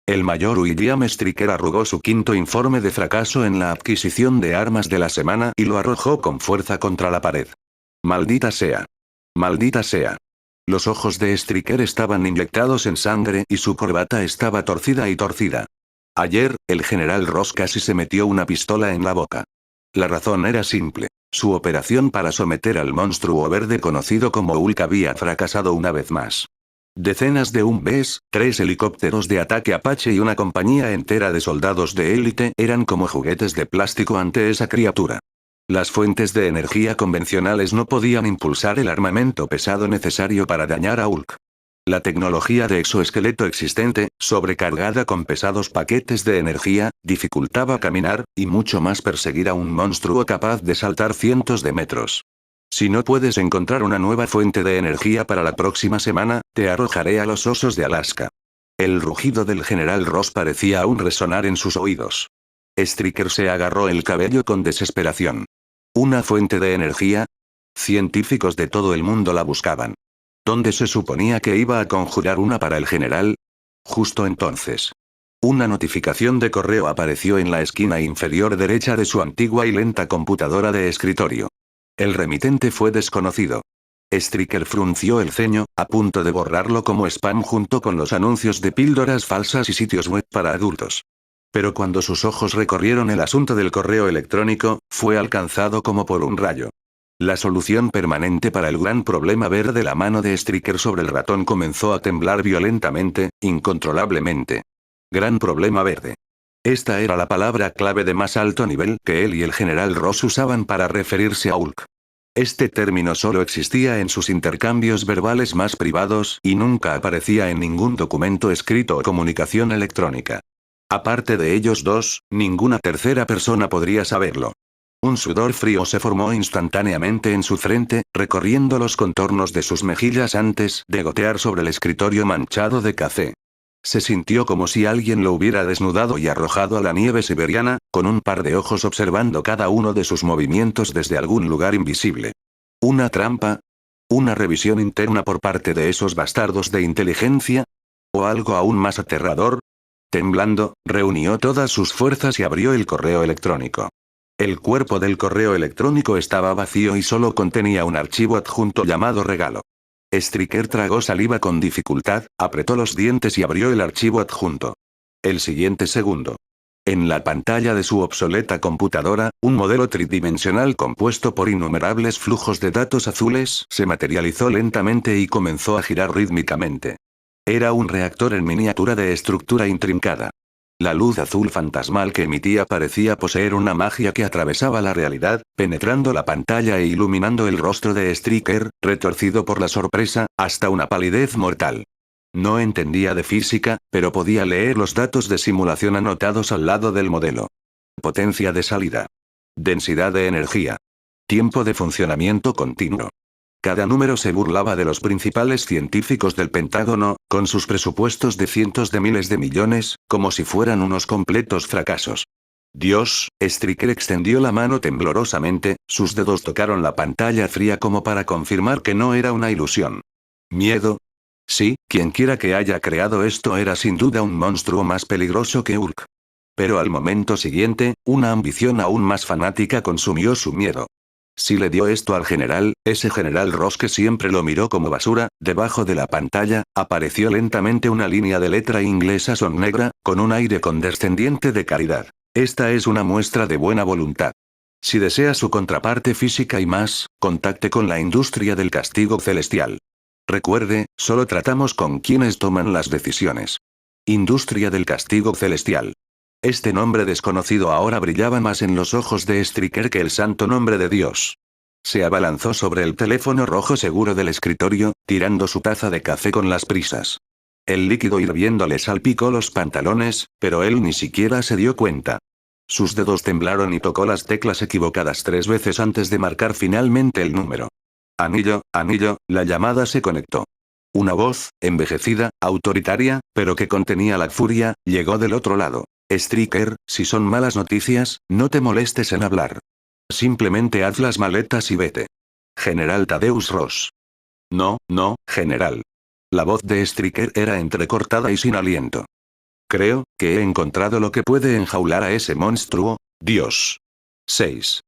El mayor William Stricker arrugó su quinto informe de fracaso en la adquisición de armas de la semana y lo arrojó con fuerza contra la pared. Maldita sea. Maldita sea. Los ojos de Stricker estaban inyectados en sangre y su corbata estaba torcida y torcida. Ayer, el general Ross casi se metió una pistola en la boca. La razón era simple. Su operación para someter al monstruo verde conocido como Hulk había fracasado una vez más. Decenas de UMVs, 3 helicópteros de ataque Apache y una compañía entera de soldados de élite eran como juguetes de plástico ante esa criatura. Las fuentes de energía convencionales no podían impulsar el armamento pesado necesario para dañar a Hulk. La tecnología de exoesqueleto existente, sobrecargada con pesados paquetes de energía, dificultaba caminar, y mucho más perseguir a un monstruo capaz de saltar cientos de metros. Si no puedes encontrar una nueva fuente de energía para la próxima semana, te arrojaré a los osos de Alaska. El rugido del general Ross parecía aún resonar en sus oídos. Stricker se agarró el cabello con desesperación. ¿Una fuente de energía? Científicos de todo el mundo la buscaban. ¿Dónde se suponía que iba a conjurar una para el general? Justo entonces. Una notificación de correo apareció en la esquina inferior derecha de su antigua y lenta computadora de escritorio. El remitente fue desconocido. Striker frunció el ceño, a punto de borrarlo como spam junto con los anuncios de píldoras falsas y sitios web para adultos. Pero cuando sus ojos recorrieron el asunto del correo electrónico, fue alcanzado como por un rayo. La solución permanente para el gran problema verde, la mano de Striker sobre el ratón comenzó a temblar violentamente, incontrolablemente. Gran problema verde. Esta era la palabra clave de más alto nivel que él y el general Ross usaban para referirse a Hulk. Este término solo existía en sus intercambios verbales más privados y nunca aparecía en ningún documento escrito o comunicación electrónica. Aparte de ellos dos, ninguna tercera persona podría saberlo. Un sudor frío se formó instantáneamente en su frente, recorriendo los contornos de sus mejillas antes de gotear sobre el escritorio manchado de café. Se sintió como si alguien lo hubiera desnudado y arrojado a la nieve siberiana, con un par de ojos observando cada uno de sus movimientos desde algún lugar invisible. ¿Una trampa? ¿Una revisión interna por parte de esos bastardos de inteligencia? ¿O algo aún más aterrador? Temblando, reunió todas sus fuerzas y abrió el correo electrónico. El cuerpo del correo electrónico estaba vacío y solo contenía un archivo adjunto llamado regalo. Striker tragó saliva con dificultad, apretó los dientes y abrió el archivo adjunto. El siguiente segundo. En la pantalla de su obsoleta computadora, un modelo tridimensional compuesto por innumerables flujos de datos azules se materializó lentamente y comenzó a girar rítmicamente. Era un reactor en miniatura de estructura intrincada. La luz azul fantasmal que emitía parecía poseer una magia que atravesaba la realidad, penetrando la pantalla e iluminando el rostro de Striker, retorcido por la sorpresa, hasta una palidez mortal. No entendía de física, pero podía leer los datos de simulación anotados al lado del modelo. Potencia de salida. Densidad de energía. Tiempo de funcionamiento continuo. Cada número se burlaba de los principales científicos del Pentágono, con sus presupuestos de cientos de miles de millones, como si fueran unos completos fracasos. Dios, Striker extendió la mano temblorosamente, sus dedos tocaron la pantalla fría como para confirmar que no era una ilusión. ¿Miedo? Sí, quienquiera que haya creado esto era sin duda un monstruo más peligroso que Hulk. Pero al momento siguiente, una ambición aún más fanática consumió su miedo. Si le dio esto al general, ese general Ross que siempre lo miró como basura, debajo de la pantalla, apareció lentamente una línea de letra inglesa son negra, con un aire condescendiente de caridad. Esta es una muestra de buena voluntad. Si desea su contraparte física y más, contacte con la industria del castigo celestial. Recuerde, solo tratamos con quienes toman las decisiones. Industria del castigo celestial. Este nombre desconocido ahora brillaba más en los ojos de Striker que el santo nombre de Dios. Se abalanzó sobre el teléfono rojo seguro del escritorio, tirando su taza de café con las prisas. El líquido hirviendo le salpicó los pantalones, pero él ni siquiera se dio cuenta. Sus dedos temblaron y tocó las teclas equivocadas 3 veces antes de marcar finalmente el número. Anillo, anillo, la llamada se conectó. Una voz, envejecida, autoritaria, pero que contenía la furia, llegó del otro lado. Striker, si son malas noticias, no te molestes en hablar. Simplemente haz las maletas y vete. General Thaddeus Ross. No, no, general. La voz de Striker era entrecortada y sin aliento. Creo que he encontrado lo que puede enjaular a ese monstruo, Dios. 6.